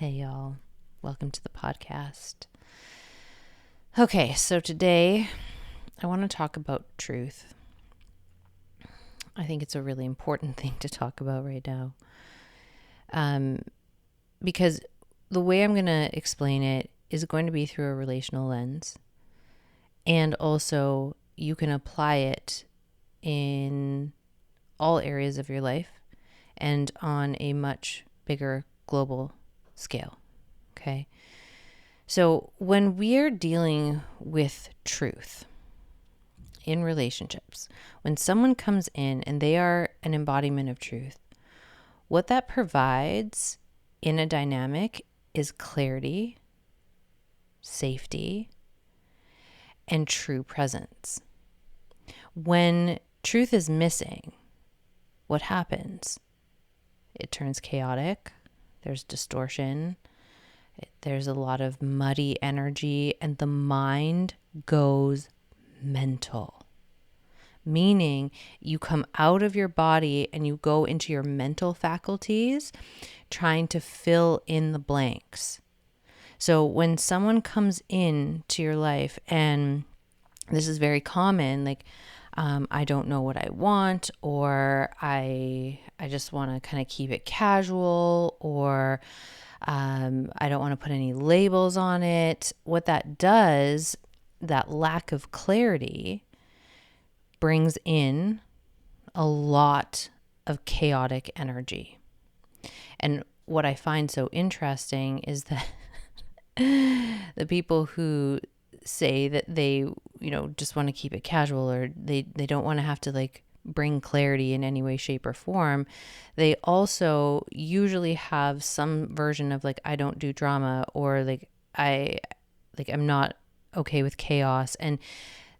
Hey, y'all. Welcome to the podcast. Okay, so today I want to talk about truth. I think it's a really important thing to talk about right now. Because the way I'm going to explain it is going to be through a relational lens. And also, you can apply it in all areas of your life and on a much bigger global scale. Okay. So when we're dealing with truth in relationships, when someone comes in and they are an embodiment of truth, what that provides in a dynamic is clarity, safety, and true presence. When truth is missing, what happens? It turns chaotic. There's distortion. There's a lot of muddy energy, and the mind goes mental. Meaning you come out of your body and you go into your mental faculties trying to fill in the blanks. So when someone comes into your life, and this is very common, like, I don't know what I want, or I just want to kind of keep it casual, or I don't want to put any labels on it. What that does, that lack of clarity, brings in a lot of chaotic energy. And what I find so interesting is that the people who say that they, just want to keep it casual, or they don't want to have to bring clarity in any way, shape, or form, they also usually have some version of I don't do drama, or I'm not okay with chaos, and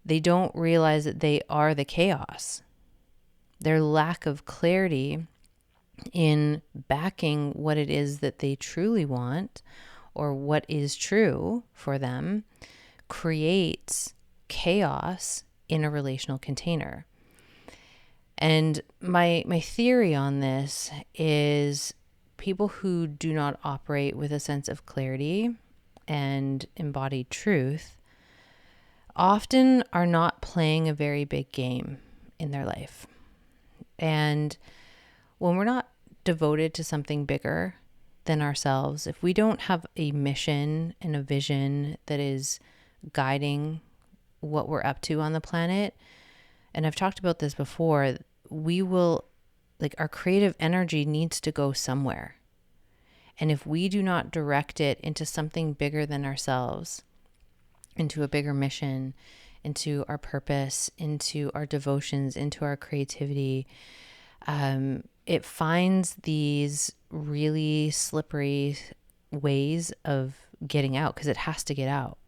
they don't realize that they are the chaos. Their lack of clarity in backing what it is that they truly want or what is true for them creates chaos in a relational container. And my theory on this is people who do not operate with a sense of clarity and embodied truth often are not playing a very big game in their life. And when we're not devoted to something bigger than ourselves, if we don't have a mission and a vision that is guiding what we're up to on the planet, and I've talked about this before, we will, our creative energy needs to go somewhere. And if we do not direct it into something bigger than ourselves, into a bigger mission, into our purpose, into our devotions, into our creativity, it finds these really slippery ways of getting out, because it has to get out.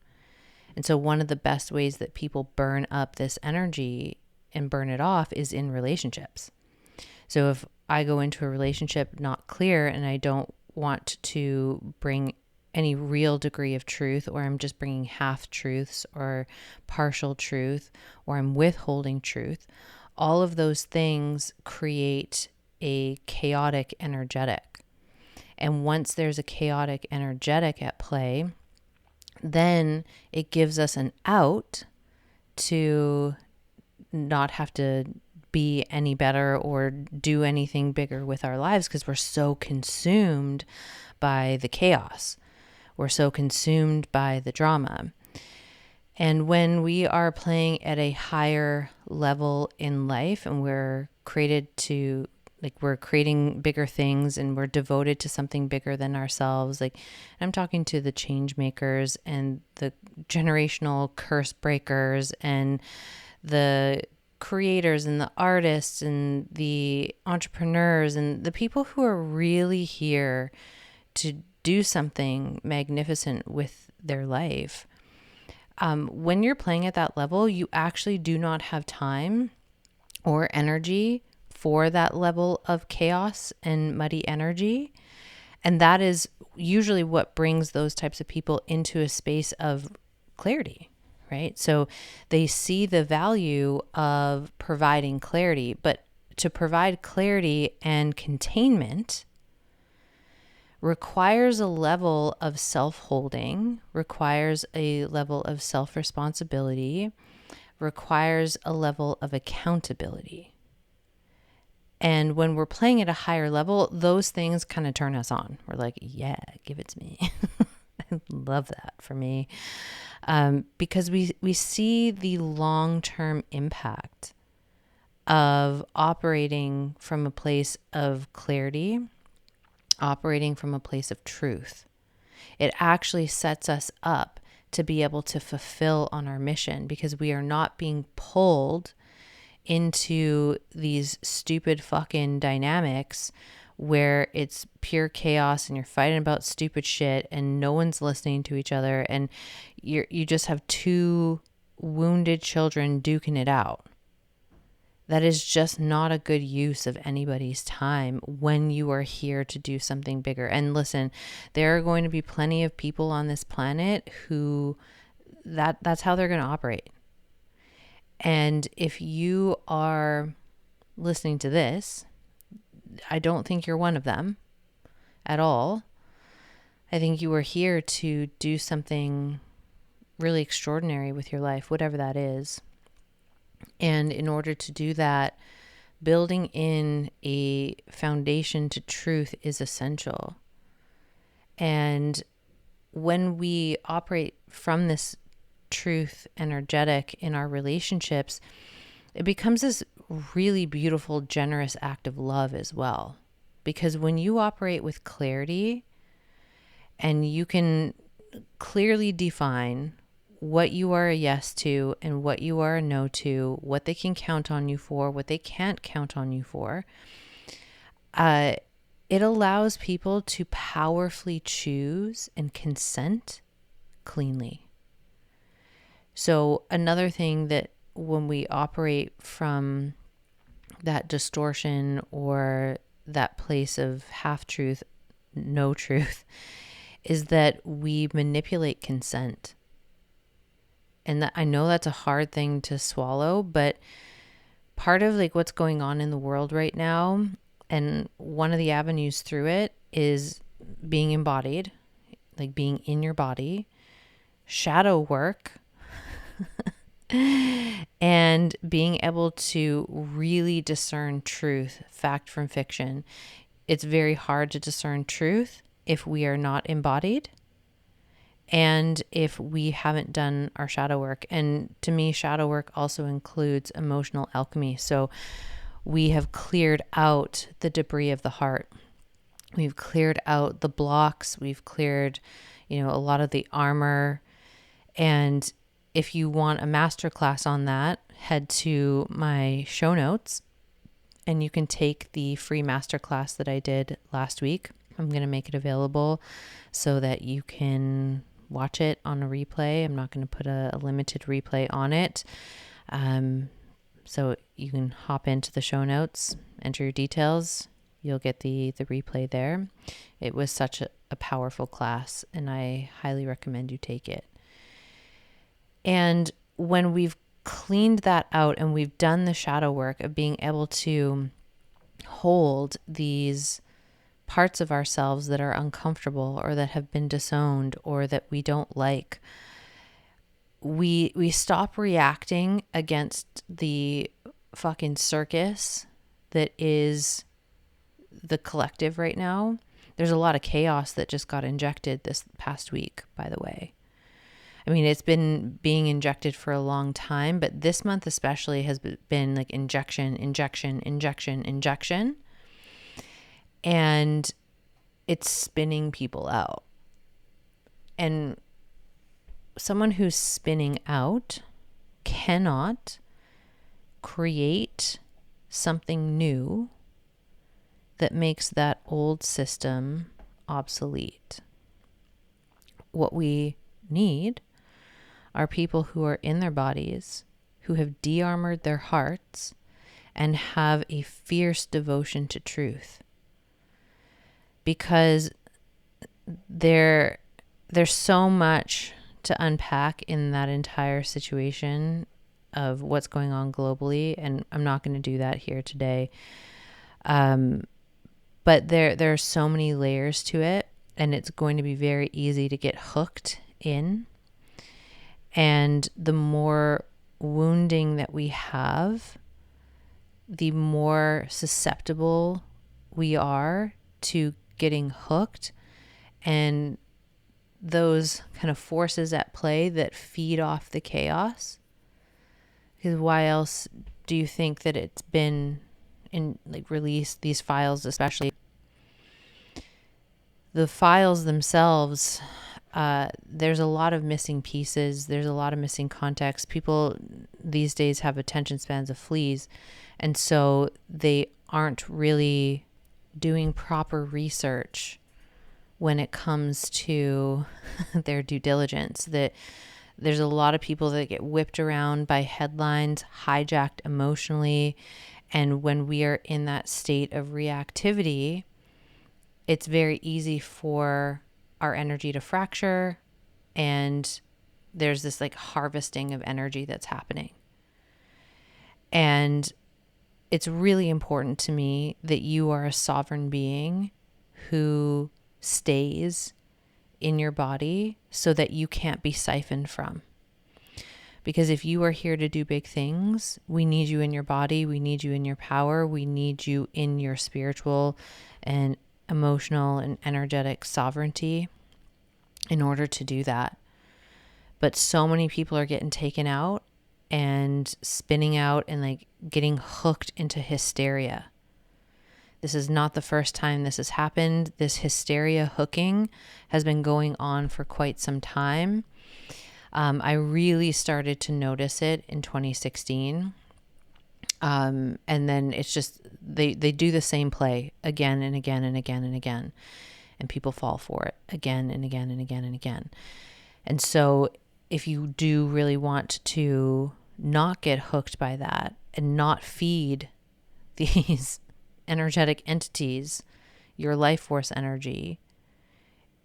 And so one of the best ways that people burn up this energy and burn it off is in relationships. So if I go into a relationship not clear and I don't want to bring any real degree of truth, or I'm just bringing half truths or partial truth, or I'm withholding truth, all of those things create a chaotic energetic. And once there's a chaotic energetic at play, then it gives us an out to not have to be any better or do anything bigger with our lives, because we're so consumed by the chaos. We're so consumed by the drama. And when we are playing at a higher level in life, and we're created to, we're creating bigger things, and we're devoted to something bigger than ourselves. I'm talking to the change makers and the generational curse breakers and the creators and the artists and the entrepreneurs and the people who are really here to do something magnificent with their life. When you're playing at that level, you actually do not have time or energy for that level of chaos and muddy energy. And that is usually what brings those types of people into a space of clarity, right? So they see the value of providing clarity, but to provide clarity and containment requires a level of self-holding, requires a level of self-responsibility, requires a level of accountability. And when we're playing at a higher level, those things kind of turn us on. We're like, yeah, give it to me. I love that for me. Because we see the long-term impact of operating from a place of clarity, operating from a place of truth. It actually sets us up to be able to fulfill on our mission because we are not being pulled into these stupid fucking dynamics where it's pure chaos and you're fighting about stupid shit and no one's listening to each other and you just have two wounded children duking it out. That is just not a good use of anybody's time when you are here to do something bigger. And listen, there are going to be plenty of people on this planet who that's how they're going to operate. And if you are listening to this, I don't think you're one of them at all. I think you are here to do something really extraordinary with your life, whatever that is. And in order to do that, building in a foundation to truth is essential. And when we operate from this truth energetic in our relationships, it becomes this really beautiful, generous act of love as well. Because when you operate with clarity and you can clearly define what you are a yes to and what you are a no to, what they can count on you for, what they can't count on you for, it allows people to powerfully choose and consent cleanly. So another thing that when we operate from that distortion or that place of half-truth, no truth, is that we manipulate consent. And that, I know that's a hard thing to swallow, but part of like what's going on in the world right now, and one of the avenues through it is being embodied, like being in your body, shadow work, and being able to really discern truth, fact from fiction. It's very hard to discern truth if we are not embodied and if we haven't done our shadow work. And to me, shadow work also includes emotional alchemy. So we have cleared out the debris of the heart. We've cleared out the blocks. We've cleared, a lot of the armor. And if you want a masterclass on that, head to my show notes and you can take the free masterclass that I did last week. I'm going to make it available so that you can watch it on a replay. I'm not going to put a limited replay on it. So you can hop into the show notes, enter your details. You'll get the replay there. It was such a powerful class and I highly recommend you take it. And when we've cleaned that out and we've done the shadow work of being able to hold these parts of ourselves that are uncomfortable or that have been disowned or that we don't like, we stop reacting against the fucking circus that is the collective right now. There's a lot of chaos that just got injected this past week, by the way. I mean, it's been being injected for a long time, but this month especially has been like injection. And it's spinning people out. And someone who's spinning out cannot create something new that makes that old system obsolete. What we need are people who are in their bodies, who have de-armored their hearts, and have a fierce devotion to truth. Because there's so much to unpack in that entire situation of what's going on globally, and I'm not going to do that here today. But there are so many layers to it, and it's going to be very easy to get hooked in. And the more wounding that we have, the more susceptible we are to getting hooked, and those kind of forces at play that feed off the chaos. Because why else do you think that it's been released, these files, especially the files themselves? There's a lot of missing pieces. There's a lot of missing context. People these days have attention spans of fleas, and so they aren't really doing proper research when it comes to their due diligence. That there's a lot of people that get whipped around by headlines, hijacked emotionally, and when we are in that state of reactivity, it's very easy for our energy to fracture, and there's this like harvesting of energy that's happening. And it's really important to me that you are a sovereign being who stays in your body so that you can't be siphoned from. Because if you are here to do big things, we need you in your body, we need you in your power, we need you in your spiritual and emotional and energetic sovereignty in order to do that. But so many people are getting taken out and spinning out and like getting hooked into hysteria. This is not the first time this has happened. This hysteria hooking has been going on for quite some time. I really started to notice it in 2016. And then it's just, they do the same play again and again and again and again. And people fall for it again and again and again and again. And so if you do really want to not get hooked by that and not feed these energetic entities your life force energy,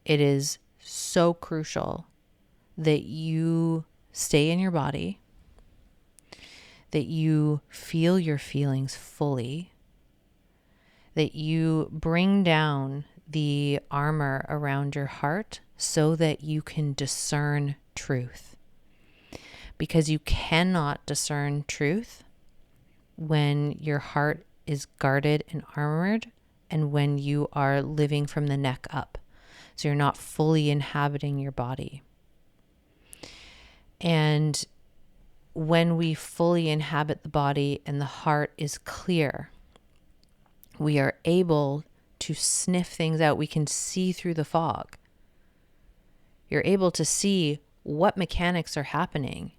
it is so crucial that you stay in your body, that you feel your feelings fully, that you bring down the armor around your heart so that you can discern truth. Because you cannot discern truth when your heart is guarded and armored and when you are living from the neck up. So you're not fully inhabiting your body. And when we fully inhabit the body and the heart is clear, we are able to sniff things out. We can see through the fog. You're able to see what mechanics are happening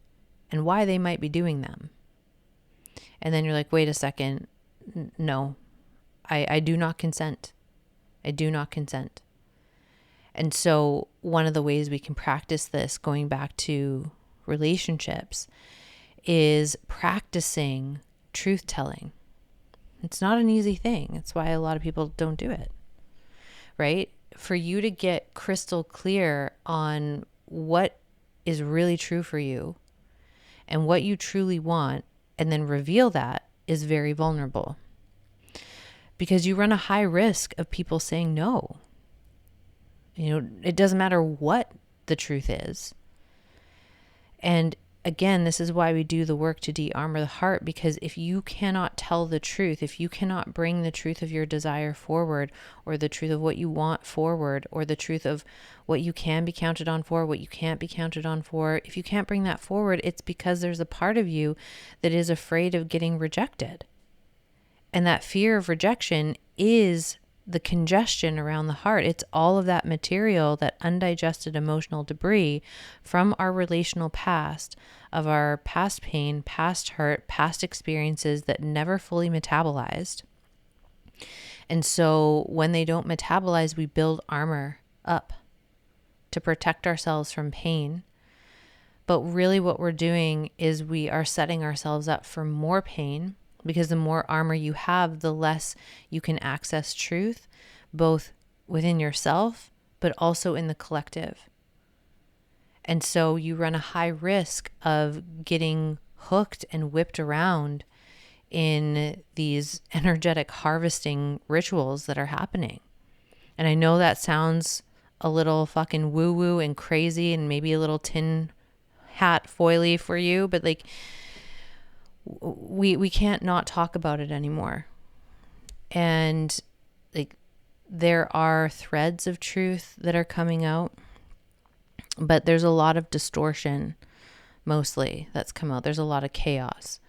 and why they might be doing them. And then you're like, wait a second. No, I do not consent. I do not consent. And so one of the ways we can practice this, going back to relationships, is practicing truth telling. It's not an easy thing. That's why a lot of people don't do it, right? For you to get crystal clear on what is really true for you and what you truly want, and then reveal that, is very vulnerable. Because you run a high risk of people saying no. You know, it doesn't matter what the truth is. And again, this is why we do the work to de-armor the heart, because if you cannot tell the truth, if you cannot bring the truth of your desire forward, or the truth of what you want forward, or the truth of what you can be counted on for, what you can't be counted on for, if you can't bring that forward, it's because there's a part of you that is afraid of getting rejected. And that fear of rejection is the congestion around the heart. It's all of that material, that undigested emotional debris from our relational past, of our past pain, past hurt, past experiences that never fully metabolized. And so when they don't metabolize, we build armor up to protect ourselves from pain. But really what we're doing is we are setting ourselves up for more pain, because the more armor you have, the less you can access truth, both within yourself, but also in the collective. And so you run a high risk of getting hooked and whipped around in these energetic harvesting rituals that are happening. And I know that sounds a little fucking woo woo and crazy and maybe a little tin hat foily for you, but like we can't not talk about it anymore. And like there are threads of truth that are coming out, but there's a lot of distortion mostly that's come out. There's a lot of chaos.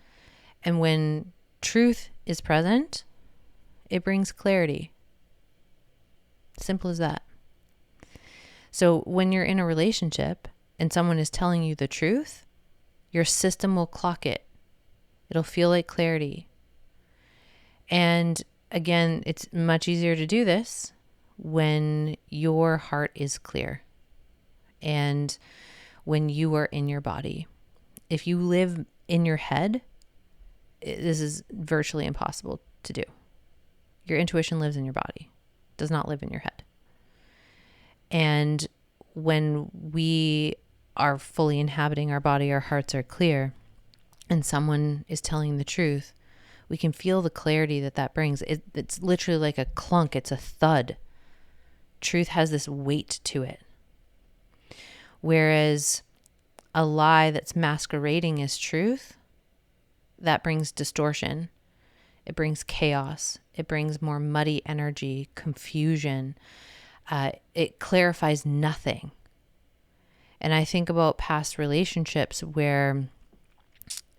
And when truth is present, it brings clarity. Simple as that. So when you're in a relationship and someone is telling you the truth, your system will clock it. It'll feel like clarity. And again, it's much easier to do this when your heart is clear and when you are in your body. If you live in your head, this is virtually impossible to do. Your intuition lives in your body, does not live in your head. And when we are fully inhabiting our body, our hearts are clear, and someone is telling the truth, we can feel the clarity that brings. It's literally like a clunk. It's a thud. Truth has this weight to it. Whereas a lie that's masquerading as truth, that brings distortion. It brings chaos. It brings more muddy energy, confusion. It clarifies nothing. And I think about past relationships where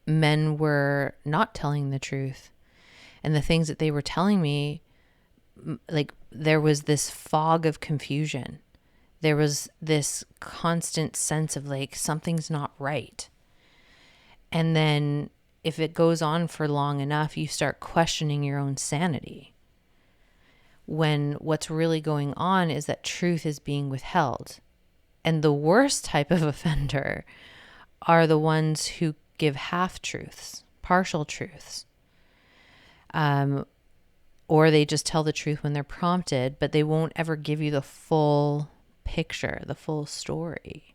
men were not telling the truth, and the things that they were telling me, like there was this fog of confusion. There was this constant sense of like something's not right. And then if it goes on for long enough, you start questioning your own sanity, when what's really going on is that truth is being withheld. And the worst type of offender are the ones who give half-truths, partial truths. Or they just tell the truth when they're prompted, but they won't ever give you the full picture, the full story.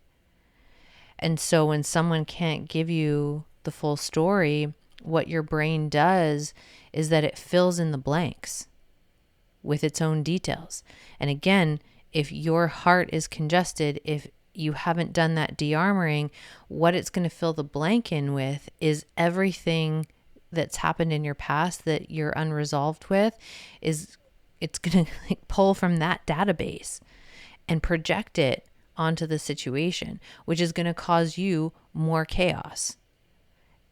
And so when someone can't give you the full story, what your brain does is that it fills in the blanks with its own details. And again, if your heart is congested, if you haven't done that de-armouring, what it's going to fill the blank in with is everything that's happened in your past that you're unresolved with. It's going to like pull from that database and project it onto the situation, which is going to cause you more chaos.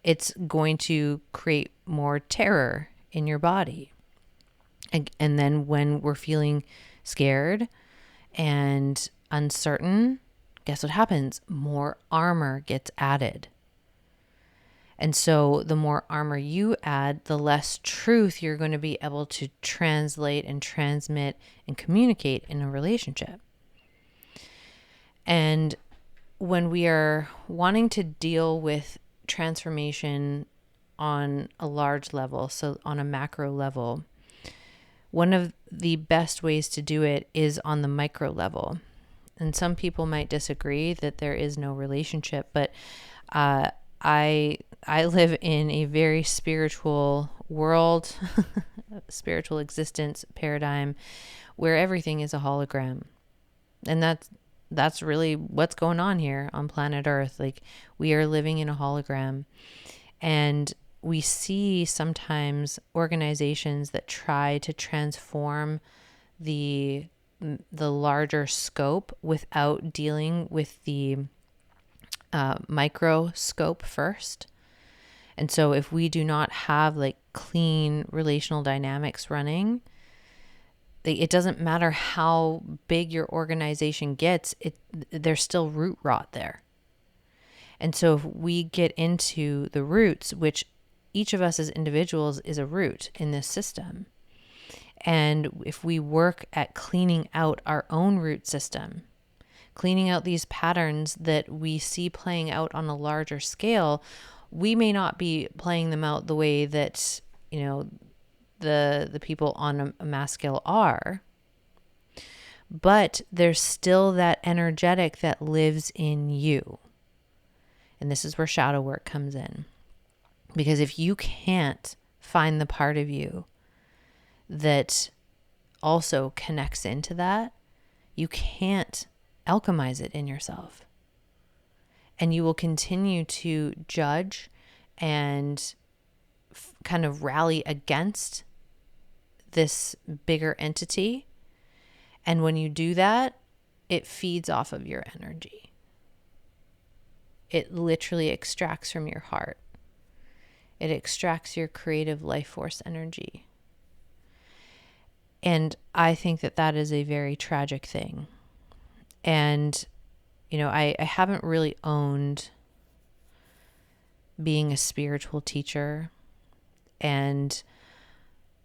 It's going to create more terror in your body. And then when we're feeling scared and uncertain, guess what happens? More armor gets added. And so the more armor you add, the less truth you're going to be able to translate and transmit and communicate in a relationship. And when we are wanting to deal with transformation on a large level, so on a macro level, one of the best ways to do it is on the micro level. And some people might disagree that there is no relationship, but I live in a very spiritual world, spiritual existence paradigm where everything is a hologram. And that's really what's going on here on planet Earth. Like, we are living in a hologram, and we see sometimes organizations that try to transform the larger scope without dealing with the micro scope first. And so if we do not have like clean relational dynamics running, it doesn't matter how big your organization gets, there's still root rot there. And so if we get into the roots, which each of us as individuals is a root in this system, and if we work at cleaning out our own root system, cleaning out these patterns that we see playing out on a larger scale, we may not be playing them out the way that, the people on a mass scale are, but there's still that energetic that lives in you. And this is where shadow work comes in. Because if you can't find the part of you that also connects into that, you can't alchemize it in yourself. And you will continue to judge and kind of rally against this bigger entity. And when you do that, it feeds off of your energy. It literally extracts from your heart. It extracts your creative life force energy. And I think that that is a very tragic thing. And, you know, I haven't really owned being a spiritual teacher. And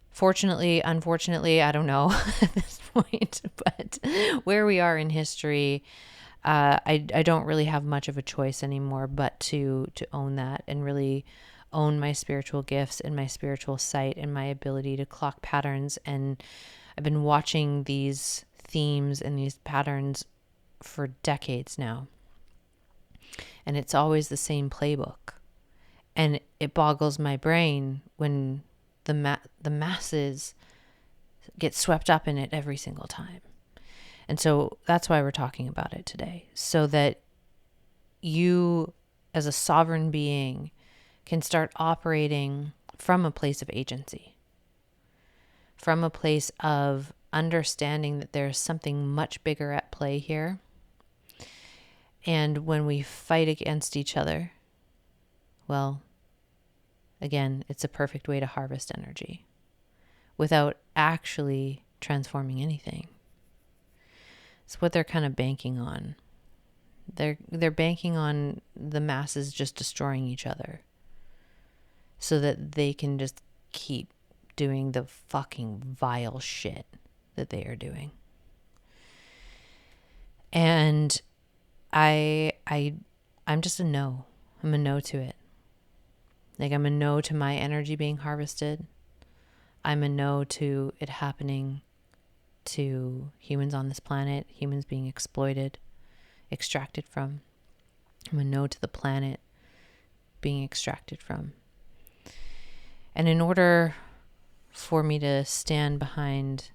fortunately, unfortunately, I don't know at this point, but where we are in history, I don't really have much of a choice anymore but to own that and really own my spiritual gifts and my spiritual sight and my ability to clock patterns. And I've been watching these themes and these patterns for decades now. And it's always the same playbook. And it boggles my brain when the masses get swept up in it every single time. And so that's why we're talking about it today, so that you as a sovereign being can start operating from a place of agency, from a place of understanding that there's something much bigger at play here. And when we fight against each other, well, again, it's a perfect way to harvest energy without actually transforming anything. It's what they're kind of banking on. They're banking on the masses just destroying each other so that they can just keep doing the fucking vile shit that they are doing. And I'm just a no. I'm a no to it. Like, I'm a no to my energy being harvested. I'm a no to it happening to humans on this planet, humans being exploited, extracted from. I'm a no to the planet being extracted from. And in order for me to stand behind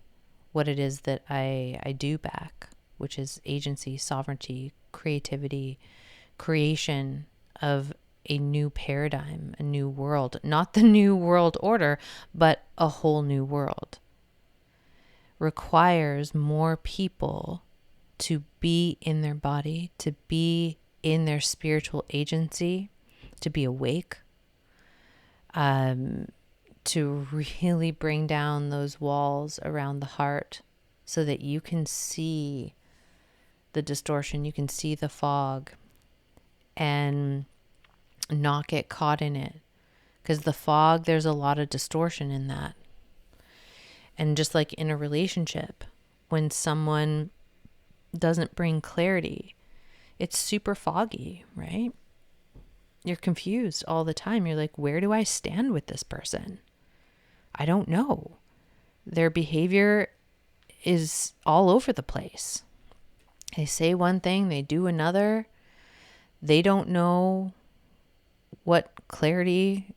what it is that I do back, which is agency, sovereignty, creativity, creation of a new paradigm, a new world, not the new world order, but a whole new world, requires more people to be in their body, to be in their spiritual agency, to be awake, to really bring down those walls around the heart so that you can see the distortion, you can see the fog, and not get caught in it. Because the fog, there's a lot of distortion in that. And just like in a relationship, when someone doesn't bring clarity, it's super foggy, right? You're confused all the time. You're like, where do I stand with this person? I don't know. Their behavior is all over the place. They say one thing, they do another. They don't know what clarity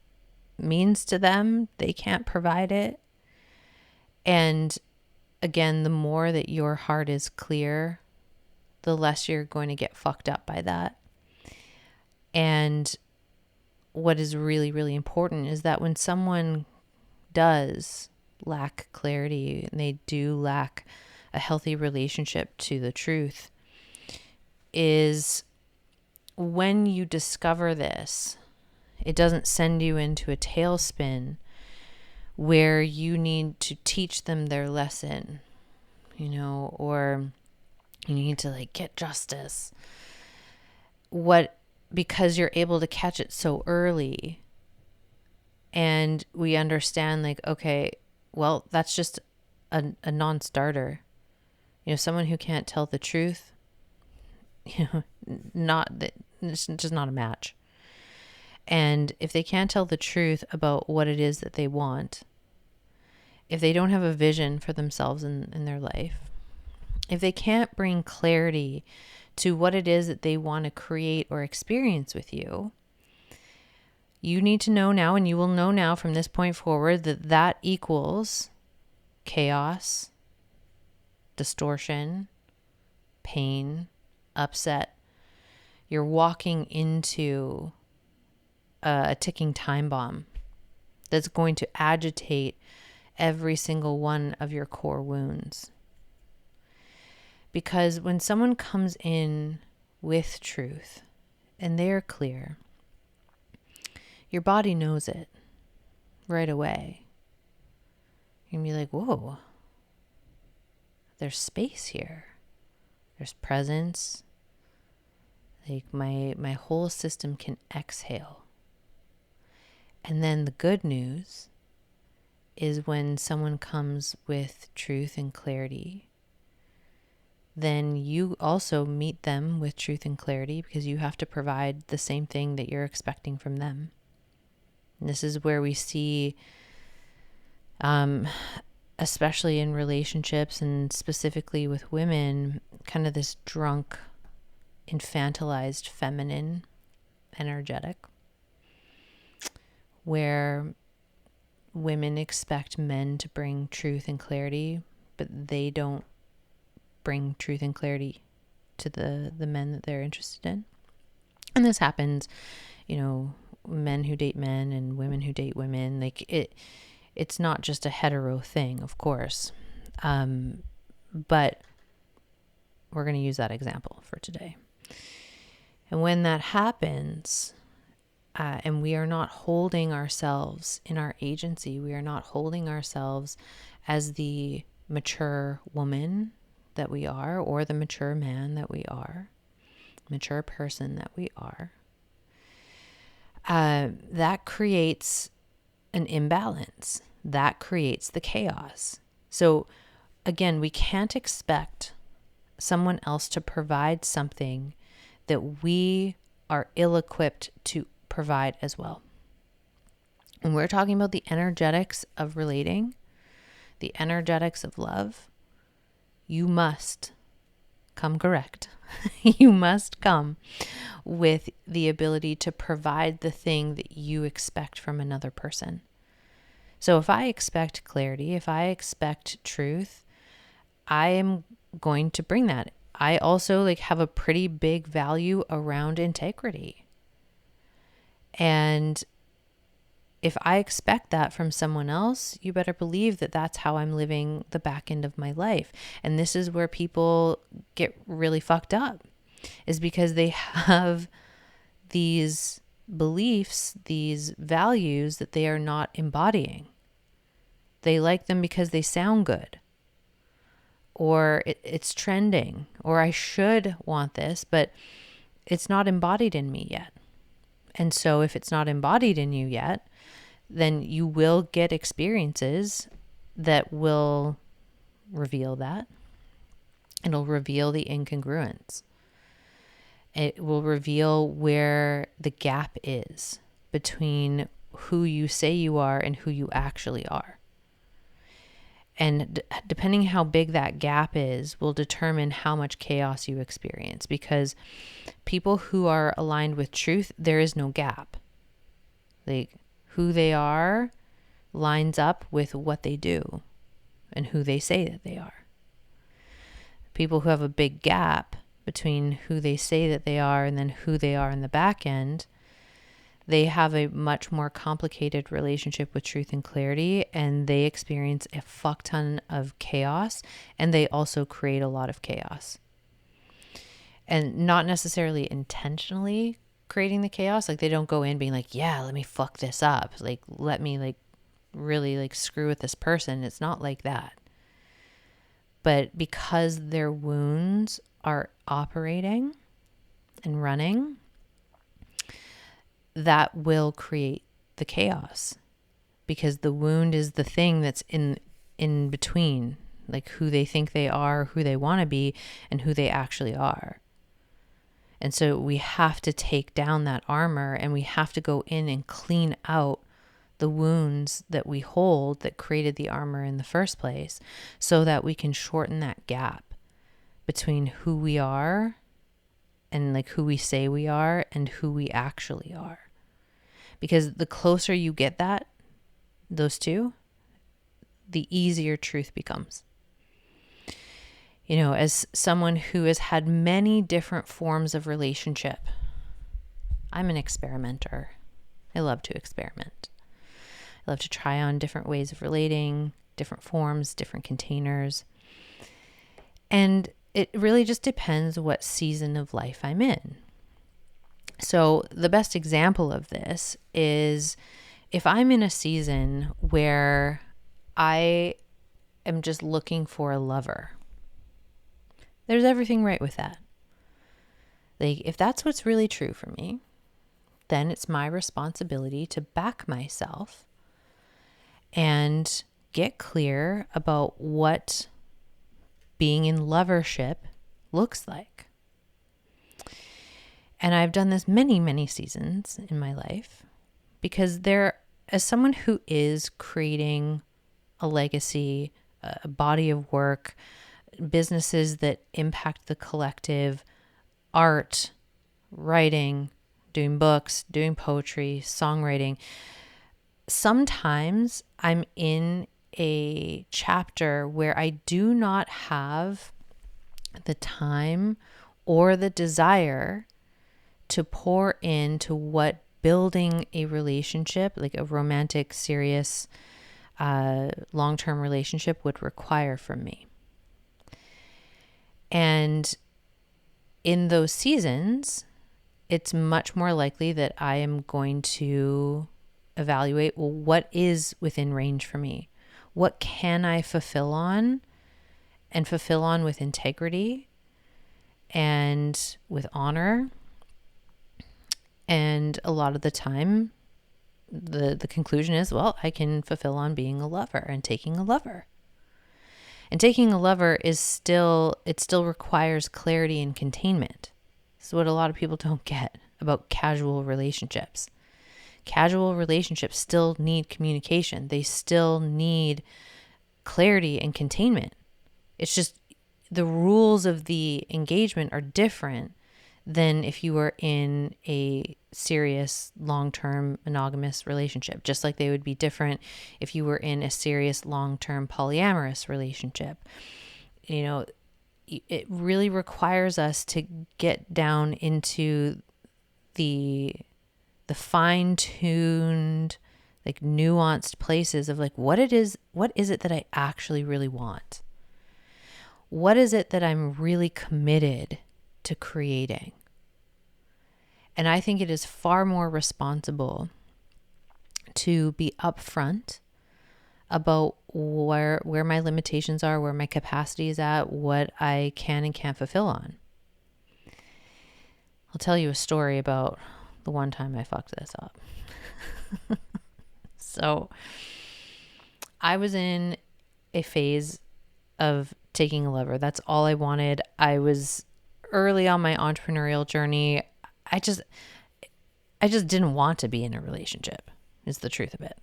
means to them. They can't provide it. And again, the more that your heart is clear, the less you're going to get fucked up by that. And what is really, really important is that when someone does lack clarity and they do lack a healthy relationship to the truth, is when you discover this, it doesn't send you into a tailspin where you need to teach them their lesson, or you need to like get justice. Because you're able to catch it so early and we understand like, okay, well, that's just a non-starter. Someone who can't tell the truth, it's just not a match. And if they can't tell the truth about what it is that they want, if they don't have a vision for themselves in their life, if they can't bring clarity to what it is that they want to create or experience with you, you need to know now, and you will know now from this point forward, that equals chaos, distortion, pain, upset, you're walking into a ticking time bomb that's going to agitate every single one of your core wounds. Because when someone comes in with truth and they're clear, your body knows it right away. You can be like, whoa, there's space here. There's presence. Like my whole system can exhale. And then the good news is when someone comes with truth and clarity, then you also meet them with truth and clarity, because you have to provide the same thing that you're expecting from them. And this is where we see, especially in relationships and specifically with women, kind of this drunk, infantilized feminine energetic, where women expect men to bring truth and clarity, but they don't bring truth and clarity to the men that they're interested in. And this happens, men who date men and women who date women. Like it's not just a hetero thing, of course. But we're going to use that example for today. And when that happens, and we are not holding ourselves in our agency, we are not holding ourselves as the mature woman that we are, or the mature man that we are, mature person that we are, that creates an imbalance. That creates the chaos. So again, we can't expect someone else to provide something that we are ill-equipped to provide as well. When we're talking about the energetics of relating, the energetics of love, you must come correct. You must come with the ability to provide the thing that you expect from another person. So if I expect clarity, if I expect truth, I am going to bring that. I also have a pretty big value around integrity. And if I expect that from someone else, you better believe that that's how I'm living the back end of my life. And this is where people get really fucked up, is because they have these beliefs, these values that they are not embodying. They like them because they sound good, or it's trending, or I should want this, but it's not embodied in me yet. And so if it's not embodied in you yet, then you will get experiences that will reveal that. It'll reveal the incongruence. It will reveal where the gap is between who you say you are and who you actually are. And depending how big that gap is will determine how much chaos you experience, because people who are aligned with truth, there is no gap. Who they are lines up with what they do and who they say that they are. People who have a big gap between who they say that they are and then who they are in the back end, they have a much more complicated relationship with truth and clarity, and they experience a fuck ton of chaos, and they also create a lot of chaos. And not necessarily intentionally creating the chaos. They don't go in being like, yeah, let me fuck this up. Let me really screw with this person. It's not like that. But because their wounds are operating and running, that will create the chaos, because the wound is the thing that's in between, who they think they are, who they want to be, and who they actually are. And so we have to take down that armor, and we have to go in and clean out the wounds that we hold that created the armor in the first place, so that we can shorten that gap between who we are and who we say we are and who we actually are. Because the closer you get those two, the easier truth becomes. As someone who has had many different forms of relationship, I'm an experimenter. I love to experiment. I love to try on different ways of relating, different forms, different containers. And it really just depends what season of life I'm in. So the best example of this is if I'm in a season where I am just looking for a lover, there's everything right with that. Like, if that's what's really true for me, then it's my responsibility to back myself and get clear about what being in lovership looks like. And I've done this many, many seasons in my life because as someone who is creating a legacy, a body of work, businesses that impact the collective, art, writing, doing books, doing poetry, songwriting. Sometimes I'm in a chapter where I do not have the time or the desire to pour into what building a relationship, like a romantic, serious, long-term relationship would require from me. And in those seasons, it's much more likely that I am going to evaluate, well, what is within range for me? What can I fulfill on and fulfill on with integrity and with honor? And a lot of the time, the conclusion is, well, I can fulfill on being a lover and taking a lover. And taking a lover it still requires clarity and containment. This is what a lot of people don't get about casual relationships. Casual relationships still need communication. They still need clarity and containment. It's just the rules of the engagement are different than if you were in a serious, long-term monogamous relationship, just like they would be different if you were in a serious, long-term polyamorous relationship. It really requires us to get down into the fine-tuned, like nuanced places of like, what is it that I actually really want? What is it that I'm really committed to creating? And I think it is far more responsible to be upfront about where my limitations are, where my capacity is at, what I can and can't fulfill on. I'll tell you a story about the one time I fucked this up. So I was in a phase of taking a lover. That's all I wanted. I was early on my entrepreneurial journey. I just didn't want to be in a relationship, is the truth of it.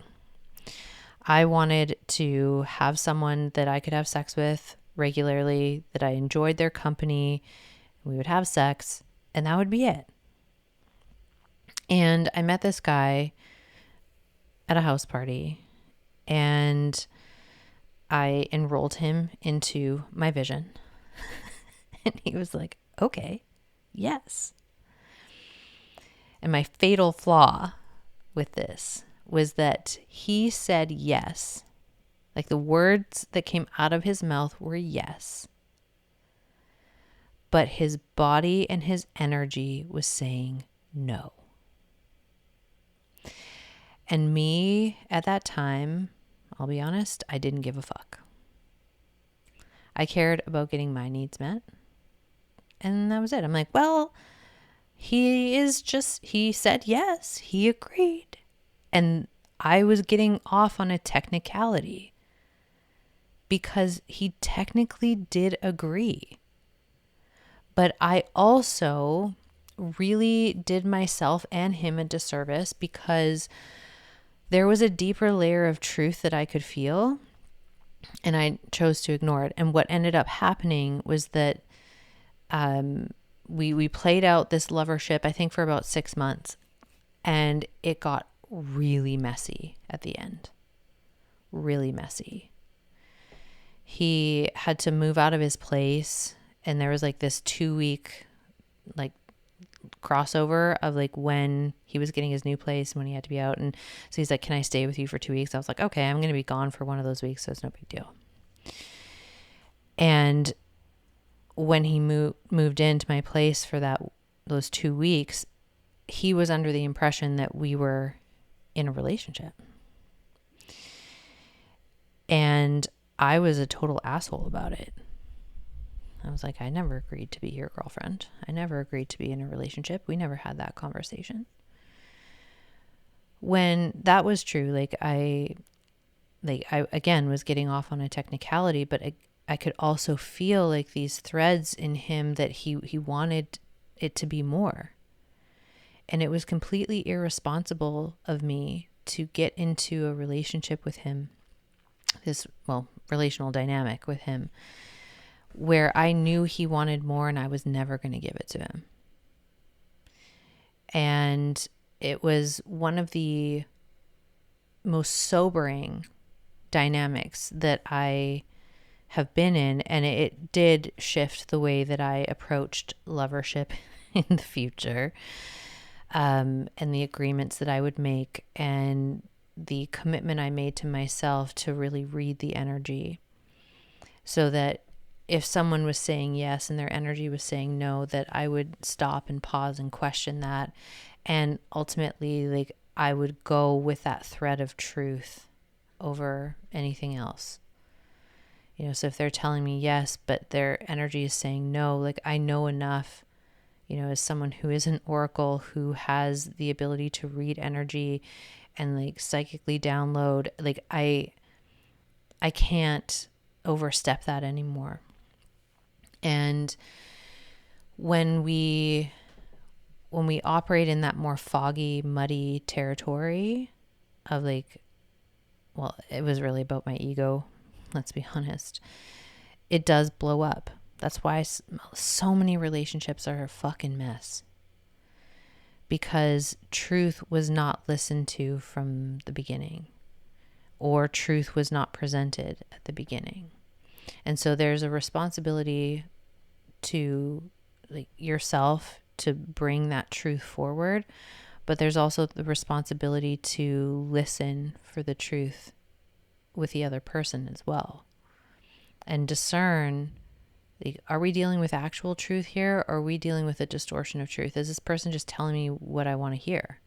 I wanted to have someone that I could have sex with regularly, that I enjoyed their company. We would have sex, and that would be it. And I met this guy at a house party, and I enrolled him into my vision. And he was like, okay, yes. And my fatal flaw with this was that he said yes. Like the words that came out of his mouth were yes. But his body and his energy was saying no. And me at that time, I'll be honest, I didn't give a fuck. I cared about getting my needs met. And that was it. I'm like, well, he said yes, he agreed. And I was getting off on a technicality because he technically did agree. But I also really did myself and him a disservice because there was a deeper layer of truth that I could feel, and I chose to ignore it. And what ended up happening was that we played out this lovership, I think, for about 6 months, and it got really messy at the end. Really messy. he had to move out of his place, and there was like this 2-week like crossover of like when he was getting his new place and when he had to be out. And so he's like, can I stay with you for 2 weeks? I was like, okay, I'm going to be gone for one of those weeks, so it's no big deal. And when he moved into my place for those 2 weeks, he was under the impression that we were in a relationship. And I was a total asshole about it. I was like, I never agreed to be your girlfriend. I never agreed to be in a relationship. We never had that conversation. When that was true, I again was getting off on a technicality, but I could also feel like these threads in him that he wanted it to be more. And it was completely irresponsible of me to get into a relationship with him, relational dynamic with him, where I knew he wanted more and I was never going to give it to him. And it was one of the most sobering dynamics that I have been in, and it did shift the way that I approached lovership in the future, and the agreements that I would make, and the commitment I made to myself to really read the energy, so that if someone was saying yes and their energy was saying no, that I would stop and pause and question that. And ultimately, I would go with that thread of truth over anything else. So if they're telling me yes, but their energy is saying no, I know enough, as someone who is an oracle, who has the ability to read energy and psychically download, I can't overstep that anymore. And when we operate in that more foggy, muddy territory of it was really about my ego, let's be honest, it does blow up. That's why so many relationships are a fucking mess. Because truth was not listened to from the beginning, or truth was not presented at the beginning. And so there's a responsibility to yourself to bring that truth forward, but there's also the responsibility to listen for the truth with the other person as well, and discern, are we dealing with actual truth here, or are we dealing with a distortion of truth? Is this person just telling me what I want to hear?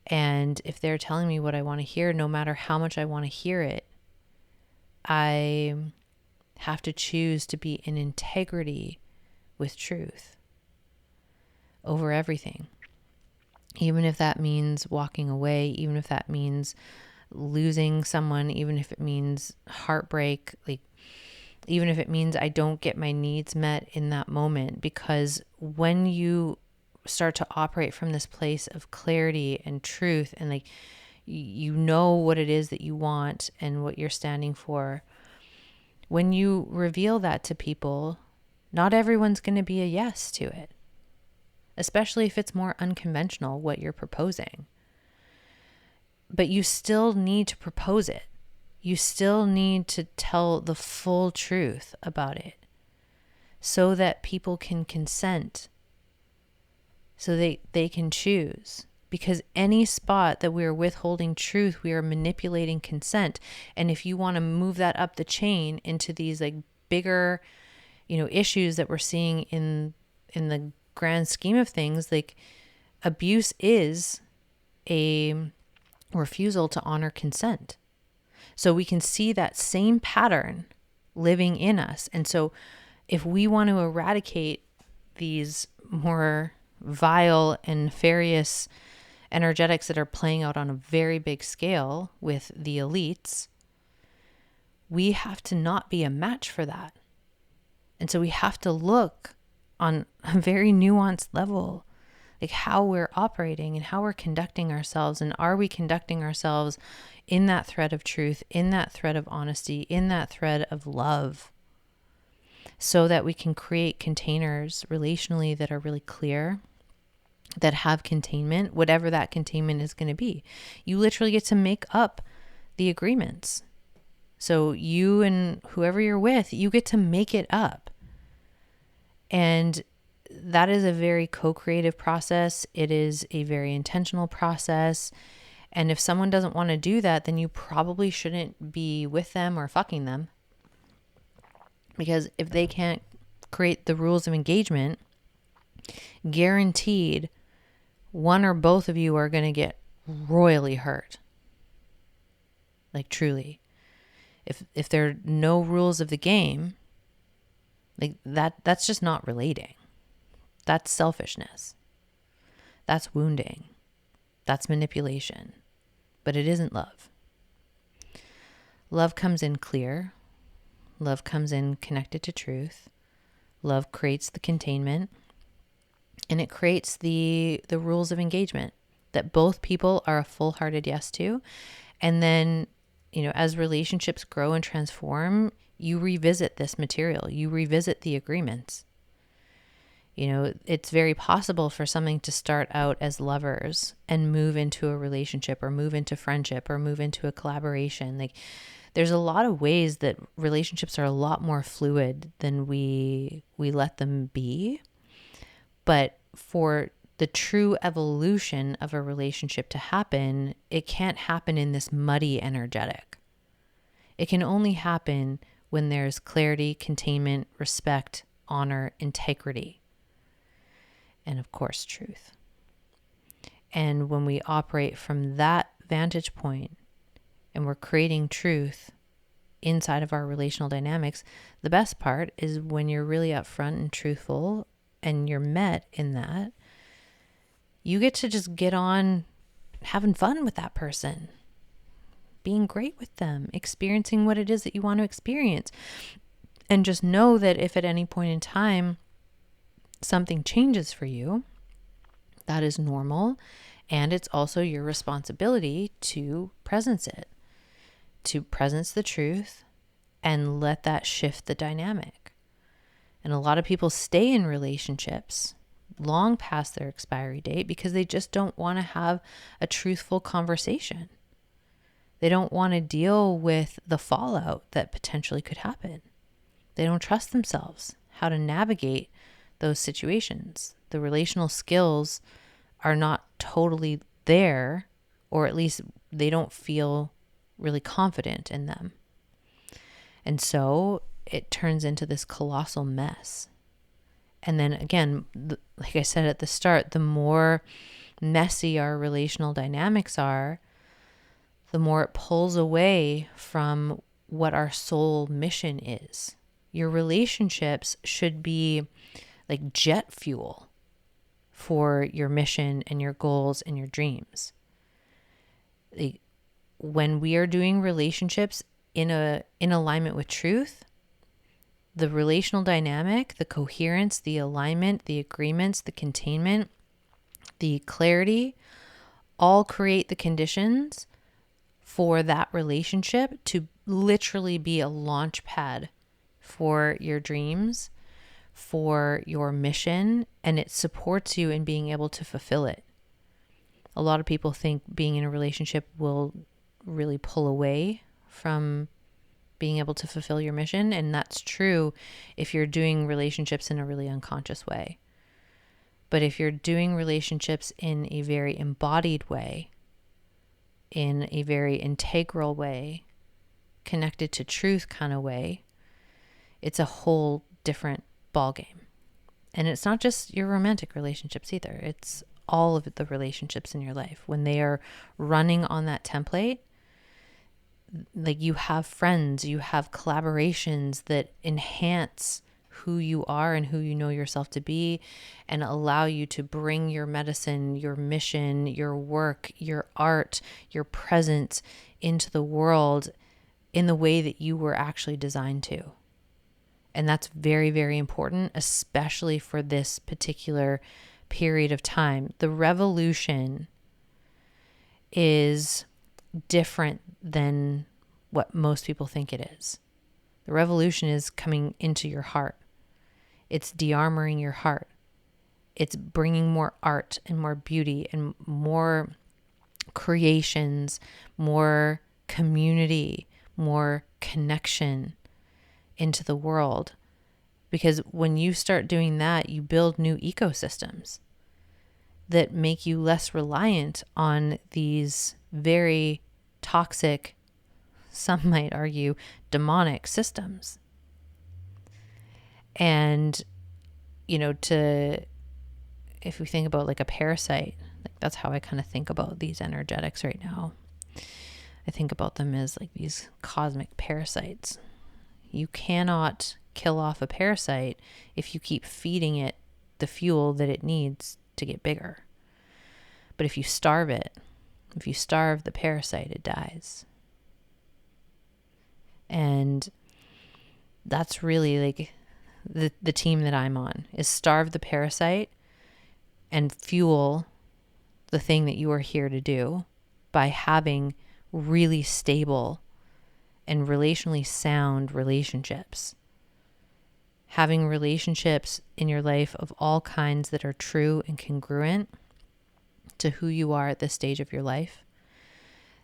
And if they're telling me what I want to hear, no matter how much I want to hear it, I have to choose to be in integrity with truth over everything. Even if that means walking away, even if that means losing someone, even if it means heartbreak, even if it means I don't get my needs met in that moment. Because when you start to operate from this place of clarity and truth, and you know what it is that you want and what you're standing for, when you reveal that to people, not everyone's going to be a yes to it, especially if it's more unconventional what you're proposing. But you still need to propose it. You still need to tell the full truth about it so that people can consent, so they can choose. Because any spot that we are withholding truth, we are manipulating consent. And if you want to move that up the chain into these bigger, issues that we're seeing in the grand scheme of things, abuse is a refusal to honor consent. So we can see that same pattern living in us. And so if we want to eradicate these more vile and nefarious energetics that are playing out on a very big scale with the elites, we have to not be a match for that. And so we have to look on a very nuanced level, how we're operating and how we're conducting ourselves. And are we conducting ourselves in that thread of truth, in that thread of honesty, in that thread of love, so that we can create containers relationally that are really clear, that have containment, whatever that containment is going to be. You literally get to make up the agreements. So you and whoever you're with, you get to make it up. And that is a very co-creative process. It is a very intentional process. And if someone doesn't want to do that, then you probably shouldn't be with them or fucking them. Because if they can't create the rules of engagement, guaranteed one or both of you are going to get royally hurt. Like truly. If there are no rules of the game, like that's just not relating. That's selfishness. That's wounding. That's manipulation. But it isn't love. Love comes in clear. Love comes in connected to truth. Love creates the containment. And it creates the rules of engagement that both people are a full-hearted yes to. And then, as relationships grow and transform, you revisit this material. You revisit the agreements. It's very possible for something to start out as lovers and move into a relationship or move into friendship or move into a collaboration. Like, there's a lot of ways that relationships are a lot more fluid than we let them be. But for the true evolution of a relationship to happen, it can't happen in this muddy energetic. It can only happen when there's clarity, containment, respect, honor, integrity, and of course, truth. And when we operate from that vantage point and we're creating truth inside of our relational dynamics, the best part is when you're really upfront and truthful and you're met in that, you get to just get on having fun with that person, being great with them, experiencing what it is that you want to experience. And just know that if at any point in time something changes for you, that is normal. And it's also your responsibility to presence it, to presence the truth and let that shift the dynamic. And a lot of people stay in relationships long past their expiry date because they just don't want to have a truthful conversation. They don't want to deal with the fallout that potentially could happen. They don't trust themselves how to navigate those situations. The relational skills are not totally there, or at least they don't feel really confident in them. And so it turns into this colossal mess. And then again, like I said at the start, the more messy our relational dynamics are, the more it pulls away from what our soul mission is. Your relationships should be like jet fuel for your mission and your goals and your dreams. When we are doing relationships in alignment with truth, the relational dynamic, the coherence, the alignment, the agreements, the containment, the clarity, all create the conditions for that relationship to literally be a launch pad for your dreams, for your mission, and it supports you in being able to fulfill it. A lot of people think being in a relationship will really pull away from being able to fulfill your mission, and that's true if you're doing relationships in a really unconscious way. But if you're doing relationships in a very embodied way, in a very integral way, connected to truth kind of way, it's a whole different ballgame. And it's not just your romantic relationships either. It's all of the relationships in your life. When they are running on that template, like you have friends, you have collaborations that enhance who you are and who you know yourself to be and allow you to bring your medicine, your mission, your work, your art, your presence into the world in the way that you were actually designed to. And that's very, very important, especially for this particular period of time. The revolution is different than what most people think it is. The revolution is coming into your heart. It's de-armouring your heart. It's bringing more art and more beauty and more creations, more community, more connection into the world. Because when you start doing that, you build new ecosystems that make you less reliant on these very toxic, some might argue, demonic systems. And, if we think about like a parasite, like that's how I kind of think about these energetics right now. I think about them as like these cosmic parasites. You cannot kill off a parasite if you keep feeding it the fuel that it needs to get bigger. But if you starve it, if you starve the parasite, it dies. And that's really like the team that I'm on, is starve the parasite and fuel the thing that you are here to do by having really stable and relationally sound relationships. Having relationships in your life of all kinds that are true and congruent to who you are at this stage of your life,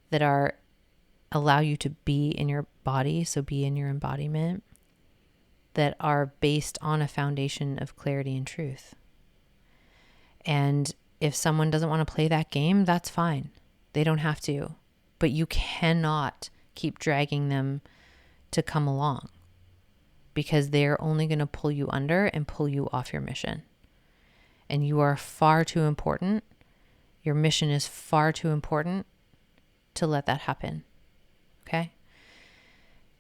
that allow you to be in your body, so be in your embodiment, that are based on a foundation of clarity and truth. And if someone doesn't want to play that game, that's fine. They don't have to. But you cannot keep dragging them to come along, because they're only going to pull you under and pull you off your mission. And you are far too important. Your mission is far too important to let that happen. Okay?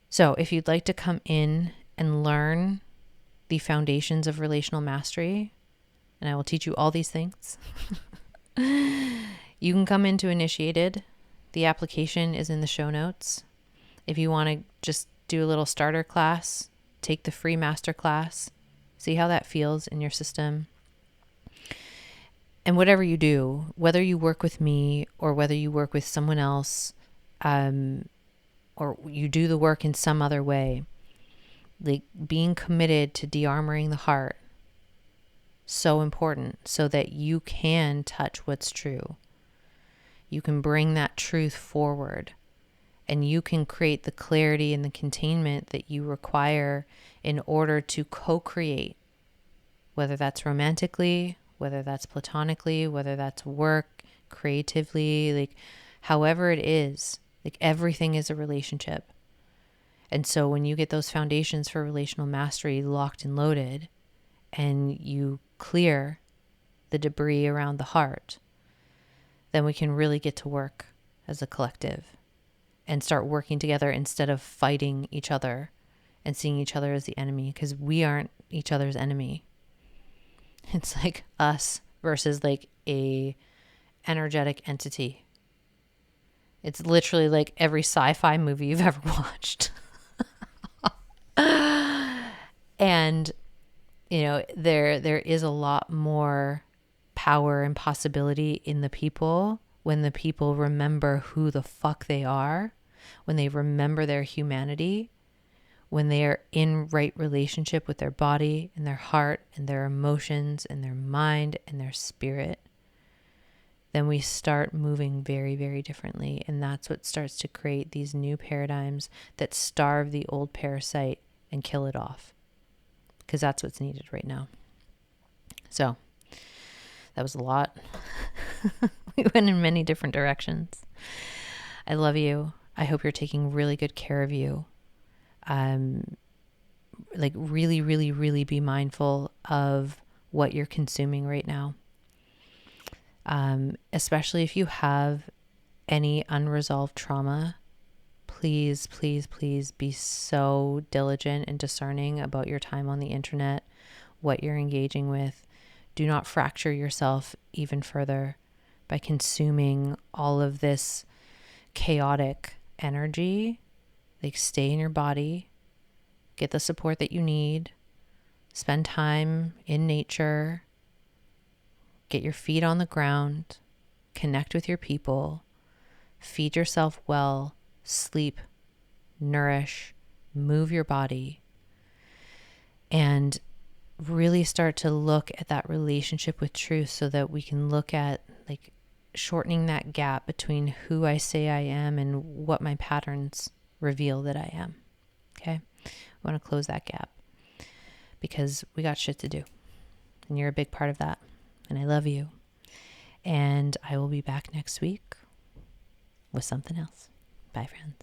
So if you'd like to come in and learn the foundations of relational mastery, and I will teach you all these things, you can come into Initiated. The application is in the show notes. If you want to just do a little starter class, take the free master class, see how that feels in your system. And whatever you do, whether you work with me or whether you work with someone else, or you do the work in some other way, like being committed to de-armouring the heart, so important, so that you can touch what's true. You can bring that truth forward, and you can create the clarity and the containment that you require in order to co-create, whether that's romantically, whether that's platonically, whether that's work, creatively, like however it is, like everything is a relationship. And so when you get those foundations for relational mastery locked and loaded, and you clear the debris around the heart, then we can really get to work as a collective and start working together instead of fighting each other and seeing each other as the enemy, because we aren't each other's enemy. It's like us versus like a energetic entity. It's literally like every sci-fi movie you've ever watched. And there is a lot more power and possibility in the people when the people remember who the fuck they are, when they remember their humanity, when they are in right relationship with their body and their heart and their emotions and their mind and their spirit. Then we start moving very, very differently. And that's what starts to create these new paradigms that starve the old parasite and kill it off. Because that's what's needed right now. So that was a lot. We went in many different directions. I love you. I hope you're taking really good care of you. Like really, really, really be mindful of what you're consuming right now. Especially if you have any unresolved trauma, please, please, please be so diligent and discerning about your time on the internet, what you're engaging with. Do not fracture yourself even further by consuming all of this chaotic energy. Like, stay in your body, get the support that you need, spend time in nature, get your feet on the ground, connect with your people, feed yourself well, sleep, nourish, move your body, and really start to look at that relationship with truth so that we can look at like shortening that gap between who I say I am and what my patterns reveal that I am. Okay? We want to close that gap because we got shit to do. And you're a big part of that. And I love you. And I will be back next week with something else. Bye, friends.